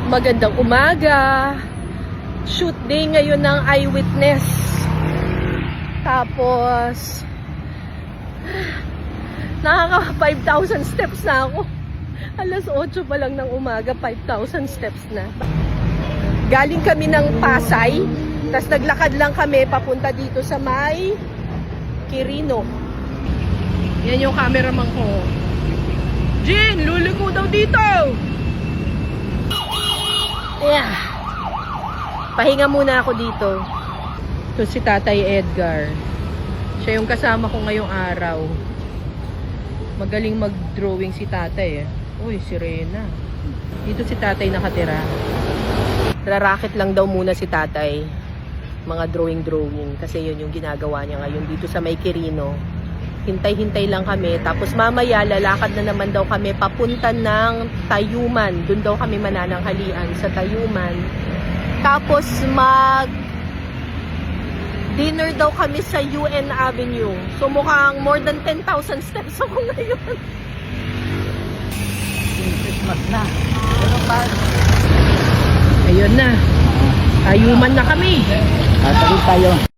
Magandang umaga. Shoot day ngayon ng Eyewitness. Tapos nakaka 5,000 steps na ako. Alas 8 pa lang ng umaga, 5,000 steps na. Galing kami ng Pasay, tapos naglakad lang kami papunta dito sa may Quirino. Yan yung cameraman ko. Jin, luliko daw dito! Yeah. Pahinga muna ako dito. Ito si Tatay Edgar. Siya yung kasama ko ngayong araw. Magaling mag-drawing si Tatay eh. Uy, si Rena. Dito si Tatay nakatira. Rarakit lang daw muna si Tatay. Mga drawing. Kasi yun yung ginagawa niya ngayon dito sa may Quirino. Hintay-hintay lang kami. Tapos mamaya lalakad na naman daw kami papunta ng Tayuman. Doon daw kami manananghalian sa Tayuman. Tapos dinner daw kami sa UN Avenue. So mukhang more than 10,000 steps ako ngayon. Christmas na. Ano pa? Ayun na. Tayuman na kami. Tatabi tayo.